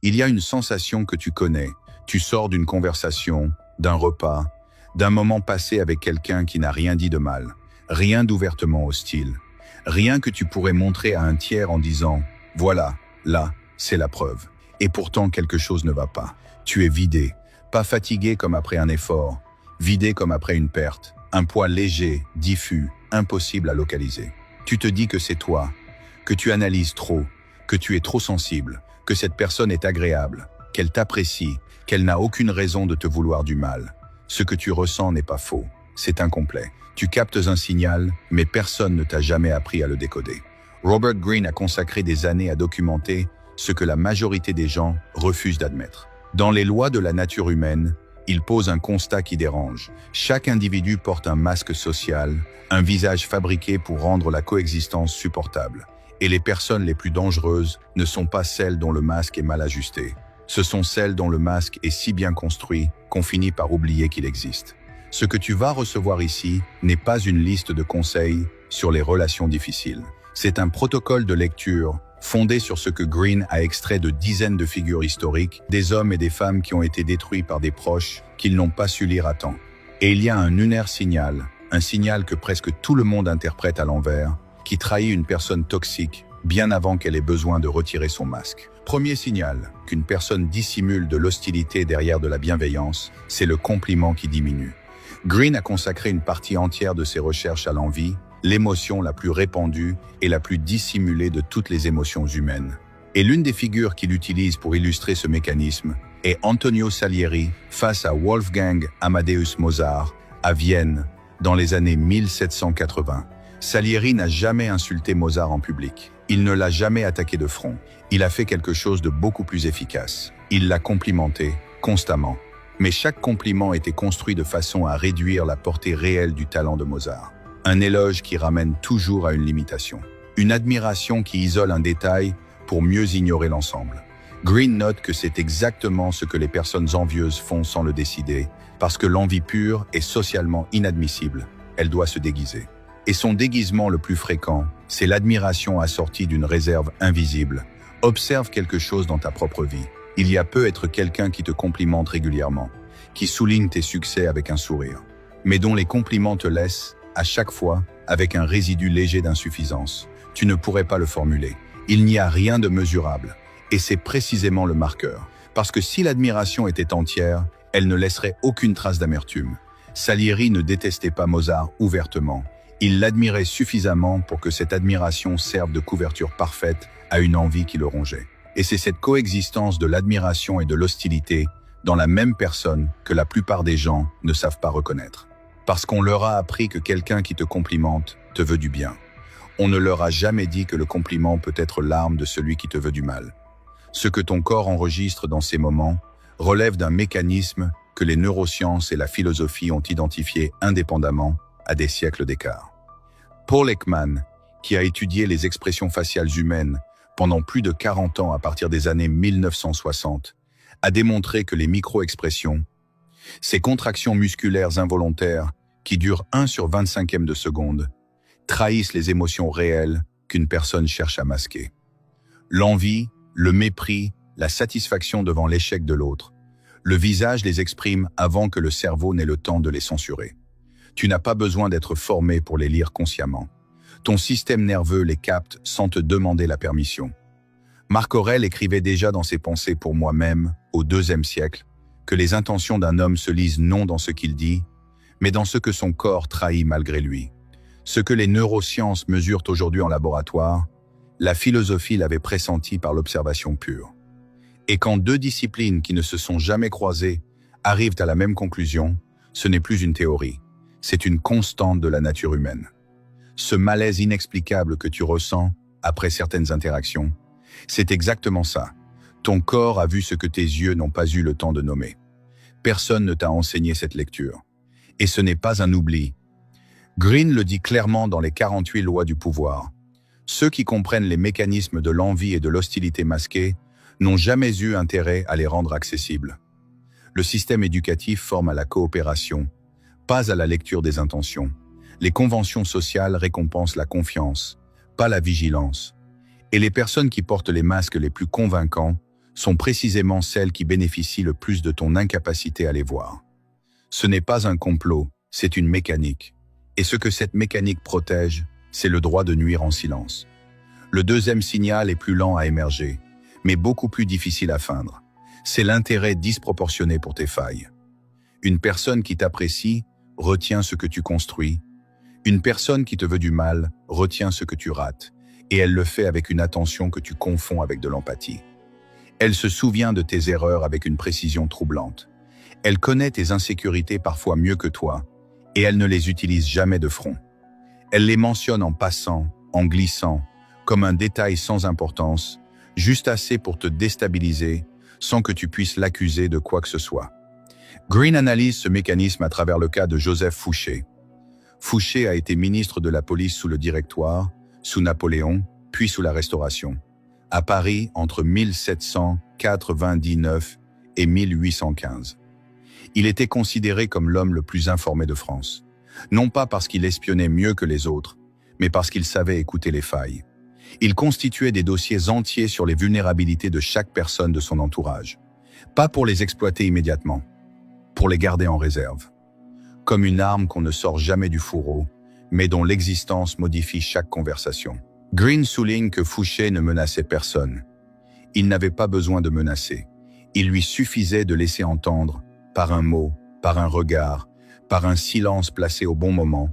Il y a une sensation que tu connais. Tu sors d'une conversation, d'un repas, d'un moment passé avec quelqu'un qui n'a rien dit de mal, rien d'ouvertement hostile, rien que tu pourrais montrer à un tiers en disant « Voilà, là, c'est la preuve ». Et pourtant, quelque chose ne va pas. Tu es vidé, pas fatigué comme après un effort, vidé comme après une perte, un poids léger, diffus, impossible à localiser. Tu te dis que c'est toi, que tu analyses trop, que tu es trop sensible, que cette personne est agréable, qu'elle t'apprécie, qu'elle n'a aucune raison de te vouloir du mal. Ce que tu ressens n'est pas faux, c'est incomplet. Tu captes un signal, mais personne ne t'a jamais appris à le décoder. Robert Greene a consacré des années à documenter ce que la majorité des gens refusent d'admettre. Dans les lois de la nature humaine, il pose un constat qui dérange. Chaque individu porte un masque social, un visage fabriqué pour rendre la coexistence supportable. Et les personnes les plus dangereuses ne sont pas celles dont le masque est mal ajusté. Ce sont celles dont le masque est si bien construit qu'on finit par oublier qu'il existe. Ce que tu vas recevoir ici n'est pas une liste de conseils sur les relations difficiles. C'est un protocole de lecture fondé sur ce que Greene a extrait de dizaines de figures historiques, des hommes et des femmes qui ont été détruits par des proches qu'ils n'ont pas su lire à temps. Et il y a un lunaire signal, un signal que presque tout le monde interprète à l'envers, qui trahit une personne toxique bien avant qu'elle ait besoin de retirer son masque. Premier signal qu'une personne dissimule de l'hostilité derrière de la bienveillance, c'est le compliment qui diminue. Greene a consacré une partie entière de ses recherches à l'envie, l'émotion la plus répandue et la plus dissimulée de toutes les émotions humaines. Et l'une des figures qu'il utilise pour illustrer ce mécanisme est Antonio Salieri face à Wolfgang Amadeus Mozart à Vienne dans les années 1780. Salieri n'a jamais insulté Mozart en public. Il ne l'a jamais attaqué de front. Il a fait quelque chose de beaucoup plus efficace. Il l'a complimenté constamment. Mais chaque compliment était construit de façon à réduire la portée réelle du talent de Mozart. Un éloge qui ramène toujours à une limitation. Une admiration qui isole un détail pour mieux ignorer l'ensemble. Greene note que c'est exactement ce que les personnes envieuses font sans le décider, parce que l'envie pure est socialement inadmissible. Elle doit se déguiser. Et son déguisement le plus fréquent, c'est l'admiration assortie d'une réserve invisible. Observe quelque chose dans ta propre vie. Il y a peu être quelqu'un qui te complimente régulièrement, qui souligne tes succès avec un sourire, mais dont les compliments te laissent, à chaque fois, avec un résidu léger d'insuffisance. Tu ne pourrais pas le formuler. Il n'y a rien de mesurable, et c'est précisément le marqueur. Parce que si l'admiration était entière, elle ne laisserait aucune trace d'amertume. Salieri ne détestait pas Mozart ouvertement. Il l'admirait suffisamment pour que cette admiration serve de couverture parfaite à une envie qui le rongeait. Et c'est cette coexistence de l'admiration et de l'hostilité dans la même personne que la plupart des gens ne savent pas reconnaître. Parce qu'on leur a appris que quelqu'un qui te complimente te veut du bien. On ne leur a jamais dit que le compliment peut être l'arme de celui qui te veut du mal. Ce que ton corps enregistre dans ces moments relève d'un mécanisme que les neurosciences et la philosophie ont identifié indépendamment à des siècles d'écart. Paul Ekman, qui a étudié les expressions faciales humaines pendant plus de 40 ans à partir des années 1960, a démontré que les micro-expressions, ces contractions musculaires involontaires qui durent 1 sur 25e de seconde, trahissent les émotions réelles qu'une personne cherche à masquer. L'envie, le mépris, la satisfaction devant l'échec de l'autre. Le visage les exprime avant que le cerveau n'ait le temps de les censurer. Tu n'as pas besoin d'être formé pour les lire consciemment. Ton système nerveux les capte sans te demander la permission. Marc Aurèle écrivait déjà dans ses pensées pour moi-même, au IIe siècle, que les intentions d'un homme se lisent non dans ce qu'il dit, mais dans ce que son corps trahit malgré lui. Ce que les neurosciences mesurent aujourd'hui en laboratoire, la philosophie l'avait pressenti par l'observation pure. Et quand deux disciplines qui ne se sont jamais croisées arrivent à la même conclusion, ce n'est plus une théorie, c'est une constante de la nature humaine. Ce malaise inexplicable que tu ressens après certaines interactions, c'est exactement ça. Ton corps a vu ce que tes yeux n'ont pas eu le temps de nommer. Personne ne t'a enseigné cette lecture. Et ce n'est pas un oubli. Greene le dit clairement dans les 48 lois du pouvoir. Ceux qui comprennent les mécanismes de l'envie et de l'hostilité masquée n'ont jamais eu intérêt à les rendre accessibles. Le système éducatif forme à la coopération, pas à la lecture des intentions. Les conventions sociales récompensent la confiance, pas la vigilance. Et les personnes qui portent les masques les plus convaincants sont précisément celles qui bénéficient le plus de ton incapacité à les voir. Ce n'est pas un complot, c'est une mécanique. Et ce que cette mécanique protège, c'est le droit de nuire en silence. Le deuxième signal est plus lent à émerger, mais beaucoup plus difficile à feindre. C'est l'intérêt disproportionné pour tes failles. Une personne qui t'apprécie retient ce que tu construis. Une personne qui te veut du mal retient ce que tu rates, et elle le fait avec une attention que tu confonds avec de l'empathie. Elle se souvient de tes erreurs avec une précision troublante. Elle connaît tes insécurités parfois mieux que toi, et elle ne les utilise jamais de front. Elle les mentionne en passant, en glissant, comme un détail sans importance, juste assez pour te déstabiliser, sans que tu puisses l'accuser de quoi que ce soit. Green analyse ce mécanisme à travers le cas de Joseph Fouché. Fouché a été ministre de la police sous le Directoire, sous Napoléon, puis sous la Restauration, à Paris entre 1799 et 1815. Il était considéré comme l'homme le plus informé de France, non pas parce qu'il espionnait mieux que les autres, mais parce qu'il savait écouter les failles. Il constituait des dossiers entiers sur les vulnérabilités de chaque personne de son entourage, pas pour les exploiter immédiatement, pour les garder en réserve, comme une arme qu'on ne sort jamais du fourreau, mais dont l'existence modifie chaque conversation. Green souligne que Fouché ne menaçait personne. Il n'avait pas besoin de menacer. Il lui suffisait de laisser entendre, par un mot, par un regard, par un silence placé au bon moment,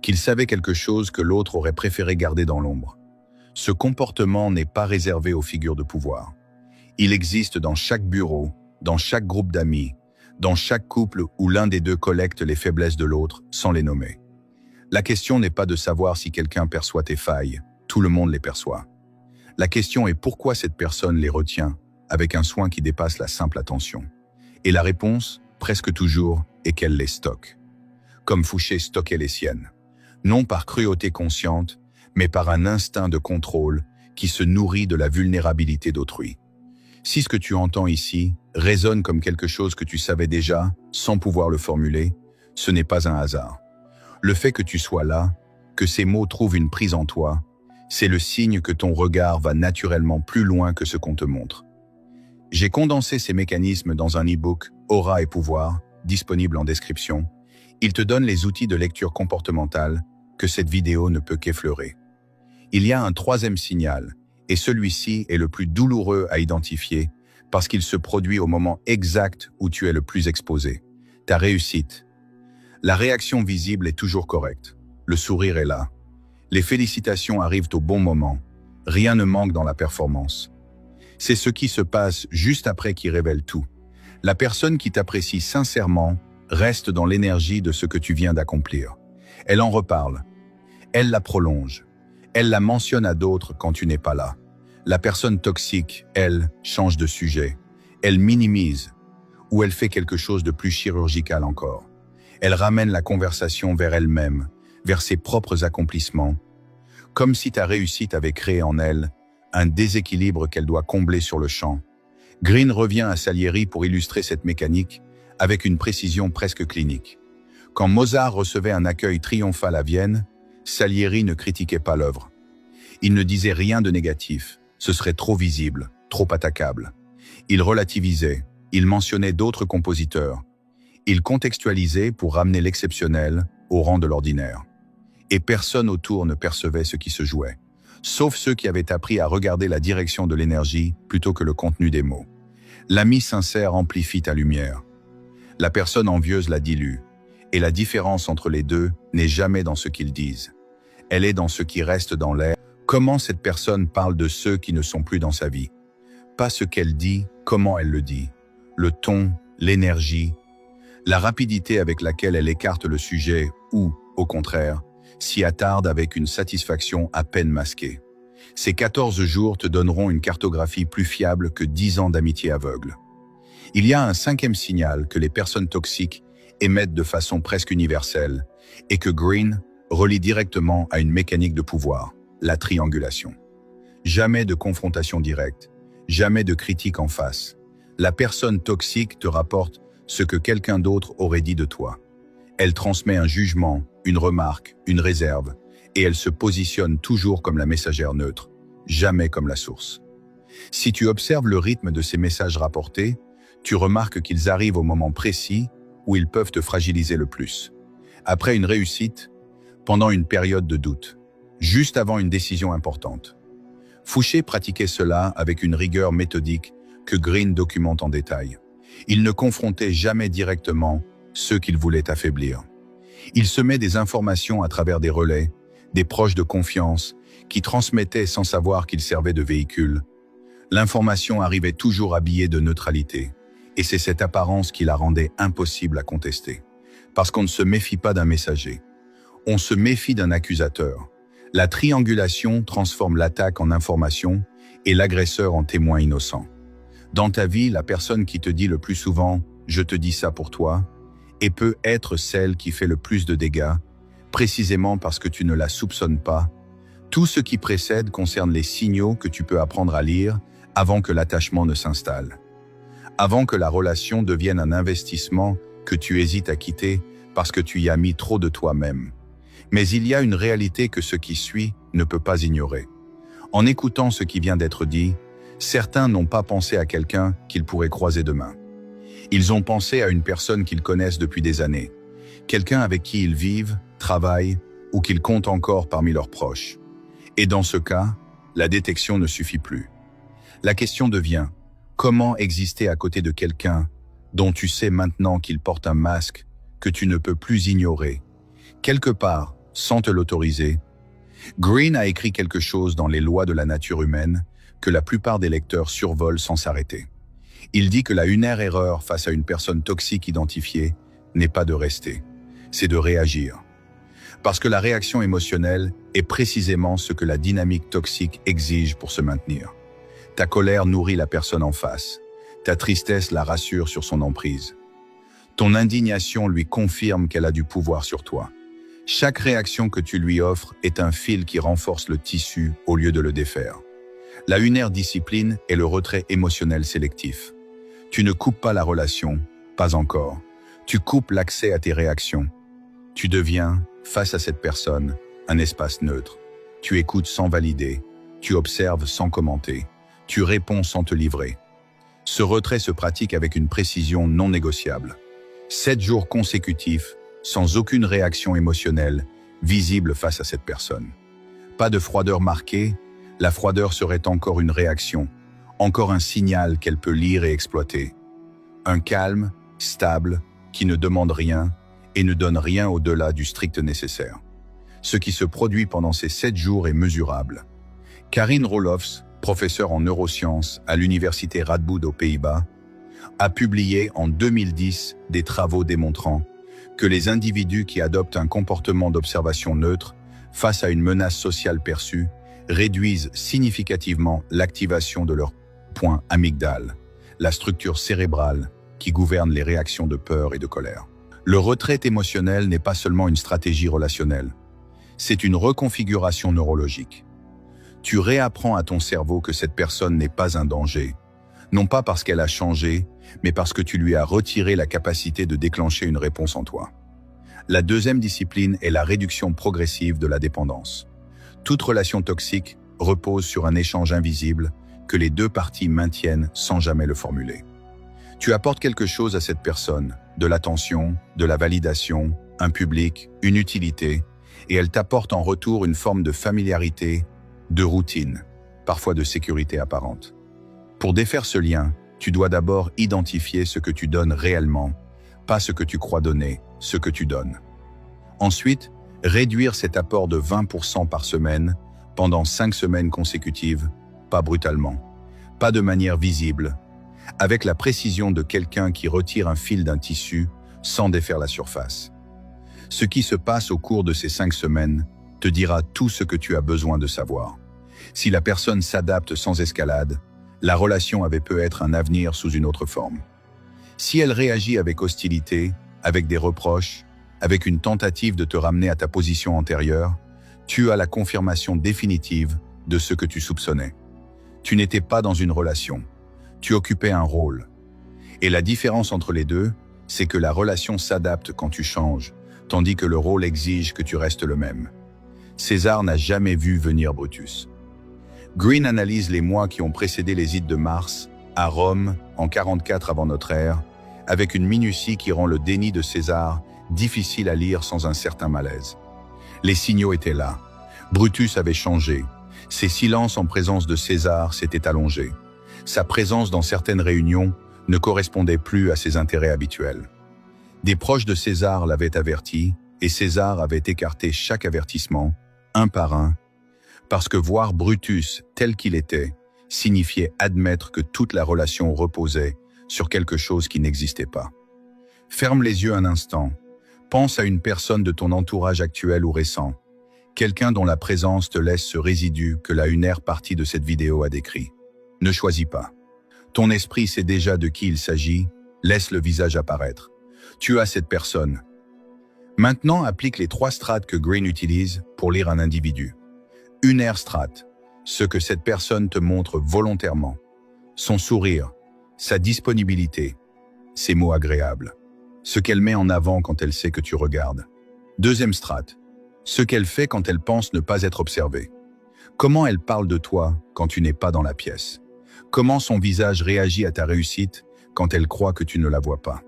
qu'il savait quelque chose que l'autre aurait préféré garder dans l'ombre. Ce comportement n'est pas réservé aux figures de pouvoir. Il existe dans chaque bureau, dans chaque groupe d'amis, dans chaque couple où l'un des deux collecte les faiblesses de l'autre sans les nommer. La question n'est pas de savoir si quelqu'un perçoit tes failles, tout le monde les perçoit. La question est pourquoi cette personne les retient, avec un soin qui dépasse la simple attention. Et la réponse, presque toujours, est qu'elle les stocke. Comme Fouché stockait les siennes. Non par cruauté consciente, mais par un instinct de contrôle qui se nourrit de la vulnérabilité d'autrui. Si ce que tu entends ici résonne comme quelque chose que tu savais déjà, sans pouvoir le formuler, ce n'est pas un hasard. Le fait que tu sois là, que ces mots trouvent une prise en toi, c'est le signe que ton regard va naturellement plus loin que ce qu'on te montre. J'ai condensé ces mécanismes dans un e-book « Aura et pouvoir », disponible en description. Il te donne les outils de lecture comportementale que cette vidéo ne peut qu'effleurer. Il y a un troisième signal, et celui-ci est le plus douloureux à identifier parce qu'il se produit au moment exact où tu es le plus exposé. Ta réussite. La réaction visible est toujours correcte. Le sourire est là. Les félicitations arrivent au bon moment. Rien ne manque dans la performance. C'est ce qui se passe juste après qui révèle tout. La personne qui t'apprécie sincèrement reste dans l'énergie de ce que tu viens d'accomplir. Elle en reparle. Elle la prolonge. Elle la mentionne à d'autres quand tu n'es pas là. La personne toxique, elle, change de sujet. Elle minimise, ou elle fait quelque chose de plus chirurgical encore. Elle ramène la conversation vers elle-même, vers ses propres accomplissements, comme si ta réussite avait créé en elle un déséquilibre qu'elle doit combler sur le champ. Green revient à Salieri pour illustrer cette mécanique avec une précision presque clinique. Quand Mozart recevait un accueil triomphal à Vienne, Salieri ne critiquait pas l'œuvre. Il ne disait rien de négatif, ce serait trop visible, trop attaquable. Il relativisait, il mentionnait d'autres compositeurs. Il contextualisait pour ramener l'exceptionnel au rang de l'ordinaire. Et personne autour ne percevait ce qui se jouait, sauf ceux qui avaient appris à regarder la direction de l'énergie plutôt que le contenu des mots. L'ami sincère amplifie ta lumière. La personne envieuse la dilue. Et la différence entre les deux n'est jamais dans ce qu'ils disent. Elle est dans ce qui reste dans l'air. Comment cette personne parle de ceux qui ne sont plus dans sa vie. Pas ce qu'elle dit, comment elle le dit. Le ton, l'énergie, la rapidité avec laquelle elle écarte le sujet ou, au contraire, s'y attarde avec une satisfaction à peine masquée. Ces 14 jours te donneront une cartographie plus fiable que 10 ans d'amitié aveugle. Il y a un cinquième signal que les personnes toxiques émettent de façon presque universelle et que Green relie directement à une mécanique de pouvoir, la triangulation. Jamais de confrontation directe, jamais de critique en face. La personne toxique te rapporte ce que quelqu'un d'autre aurait dit de toi. Elle transmet un jugement, une remarque, une réserve, et elle se positionne toujours comme la messagère neutre, jamais comme la source. Si tu observes le rythme de ces messages rapportés, tu remarques qu'ils arrivent au moment précis où ils peuvent te fragiliser le plus. Après une réussite, pendant une période de doute, juste avant une décision importante. Fouché pratiquait cela avec une rigueur méthodique que Green documente en détail. Il ne confrontait jamais directement ceux qu'il voulait affaiblir. Il semait des informations à travers des relais, des proches de confiance, qui transmettaient sans savoir qu'ils servaient de véhicule. L'information arrivait toujours habillée de neutralité, et c'est cette apparence qui la rendait impossible à contester. Parce qu'on ne se méfie pas d'un messager. On se méfie d'un accusateur. La triangulation transforme l'attaque en information et l'agresseur en témoin innocent. Dans ta vie, la personne qui te dit le plus souvent « je te dis ça pour toi » et peut être celle qui fait le plus de dégâts, précisément parce que tu ne la soupçonnes pas. Tout ce qui précède concerne les signaux que tu peux apprendre à lire avant que l'attachement ne s'installe. Avant que la relation devienne un investissement que tu hésites à quitter parce que tu y as mis trop de toi-même. Mais il y a une réalité que ce qui suit ne peut pas ignorer. En écoutant ce qui vient d'être dit, certains n'ont pas pensé à quelqu'un qu'ils pourraient croiser demain. Ils ont pensé à une personne qu'ils connaissent depuis des années, quelqu'un avec qui ils vivent, travaillent ou qu'ils comptent encore parmi leurs proches. Et dans ce cas, la détection ne suffit plus. La question devient, comment exister à côté de quelqu'un dont tu sais maintenant qu'il porte un masque que tu ne peux plus ignorer, quelque part, sans te l'autoriser? Green a écrit quelque chose dans les lois de la nature humaine que la plupart des lecteurs survolent sans s'arrêter. Il dit que la lunaire erreur face à une personne toxique identifiée n'est pas de rester, c'est de réagir. Parce que la réaction émotionnelle est précisément ce que la dynamique toxique exige pour se maintenir. Ta colère nourrit la personne en face, ta tristesse la rassure sur son emprise. Ton indignation lui confirme qu'elle a du pouvoir sur toi. Chaque réaction que tu lui offres est un fil qui renforce le tissu au lieu de le défaire. La lunaire discipline est le retrait émotionnel sélectif. Tu ne coupes pas la relation, pas encore. Tu coupes l'accès à tes réactions. Tu deviens, face à cette personne, un espace neutre. Tu écoutes sans valider, tu observes sans commenter, tu réponds sans te livrer. Ce retrait se pratique avec une précision non négociable. 7 jours consécutifs, sans aucune réaction émotionnelle, visible face à cette personne. Pas de froideur marquée, la froideur serait encore une réaction, encore un signal qu'elle peut lire et exploiter. Un calme, stable, qui ne demande rien et ne donne rien au-delà du strict nécessaire. Ce qui se produit pendant ces 7 jours est mesurable. Karin Roelofs, professeure en neurosciences à l'université Radboud aux Pays-Bas, a publié en 2010 des travaux démontrant que les individus qui adoptent un comportement d'observation neutre face à une menace sociale perçue réduisent significativement l'activation de leur point amygdale, la structure cérébrale qui gouverne les réactions de peur et de colère. Le retrait émotionnel n'est pas seulement une stratégie relationnelle, c'est une reconfiguration neurologique. Tu réapprends à ton cerveau que cette personne n'est pas un danger, non pas parce qu'elle a changé, mais parce que tu lui as retiré la capacité de déclencher une réponse en toi. La deuxième discipline est la réduction progressive de la dépendance. Toute relation toxique repose sur un échange invisible que les deux parties maintiennent sans jamais le formuler. Tu apportes quelque chose à cette personne, de l'attention, de la validation, un public, une utilité, et elle t'apporte en retour une forme de familiarité, de routine, parfois de sécurité apparente. Pour défaire ce lien, tu dois d'abord identifier ce que tu donnes réellement, pas ce que tu crois donner, ce que tu donnes. Ensuite, réduire cet apport de 20% par semaine pendant 5 semaines consécutives, pas brutalement, pas de manière visible, avec la précision de quelqu'un qui retire un fil d'un tissu sans défaire la surface. Ce qui se passe au cours de ces 5 semaines te dira tout ce que tu as besoin de savoir. Si la personne s'adapte sans escalade, la relation avait peut-être un avenir sous une autre forme. Si elle réagit avec hostilité, avec des reproches, avec une tentative de te ramener à ta position antérieure, tu as la confirmation définitive de ce que tu soupçonnais. Tu n'étais pas dans une relation, tu occupais un rôle. Et la différence entre les deux, c'est que la relation s'adapte quand tu changes, tandis que le rôle exige que tu restes le même. César n'a jamais vu venir Brutus. Green analyse les mois qui ont précédé les Ides de Mars, à Rome, en 44 avant notre ère, avec une minutie qui rend le déni de César difficile à lire sans un certain malaise. Les signaux étaient là. Brutus avait changé. Ses silences en présence de César s'étaient allongés. Sa présence dans certaines réunions ne correspondait plus à ses intérêts habituels. Des proches de César l'avaient averti, et César avait écarté chaque avertissement, un par un, parce que voir Brutus tel qu'il était signifiait admettre que toute la relation reposait sur quelque chose qui n'existait pas. Ferme les yeux un instant. Pense à une personne de ton entourage actuel ou récent, quelqu'un dont la présence te laisse ce résidu que la unaire partie de cette vidéo a décrit. Ne choisis pas. Ton esprit sait déjà de qui il s'agit, laisse le visage apparaître. Tu as cette personne. Maintenant, applique les 3 strates que Green utilise pour lire un individu. Unaire strate, ce que cette personne te montre volontairement. Son sourire, sa disponibilité, ses mots agréables. Ce qu'elle met en avant quand elle sait que tu regardes. Deuxième strate, ce qu'elle fait quand elle pense ne pas être observée. Comment elle parle de toi quand tu n'es pas dans la pièce. Comment son visage réagit à ta réussite quand elle croit que tu ne la vois pas.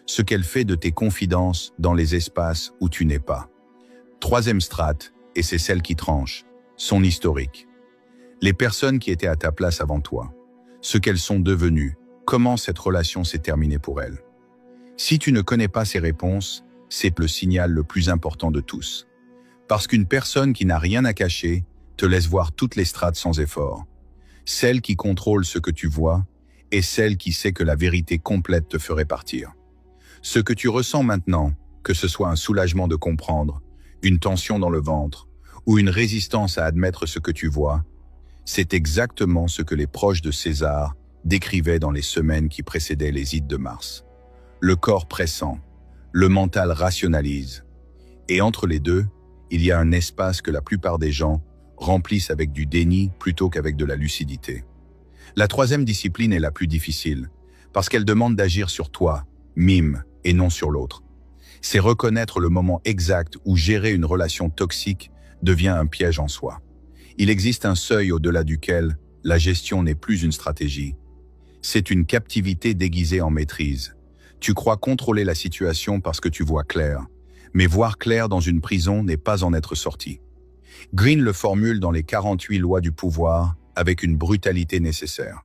Ce qu'elle fait de tes confidences dans les espaces où tu n'es pas. Troisième strate, et c'est celle qui tranche, son historique. Les personnes qui étaient à ta place avant toi. Ce qu'elles sont devenues, comment cette relation s'est terminée pour elles. Si tu ne connais pas ces réponses, c'est le signal le plus important de tous. Parce qu'une personne qui n'a rien à cacher te laisse voir toutes les strates sans effort. Celle qui contrôle ce que tu vois et celle qui sait que la vérité complète te ferait partir. Ce que tu ressens maintenant, que ce soit un soulagement de comprendre, une tension dans le ventre ou une résistance à admettre ce que tu vois, c'est exactement ce que les proches de César décrivaient dans les semaines qui précédaient les Ides de Mars. Le corps pressant, le mental rationalise. Et entre les deux, il y a un espace que la plupart des gens remplissent avec du déni plutôt qu'avec de la lucidité. La troisième discipline est la plus difficile, parce qu'elle demande d'agir sur toi, mime, et non sur l'autre. C'est reconnaître le moment exact où gérer une relation toxique devient un piège en soi. Il existe un seuil au-delà duquel la gestion n'est plus une stratégie. C'est une captivité déguisée en maîtrise. Tu crois contrôler la situation parce que tu vois clair, mais voir clair dans une prison n'est pas en être sorti. Green le formule dans les 48 lois du pouvoir avec une brutalité nécessaire.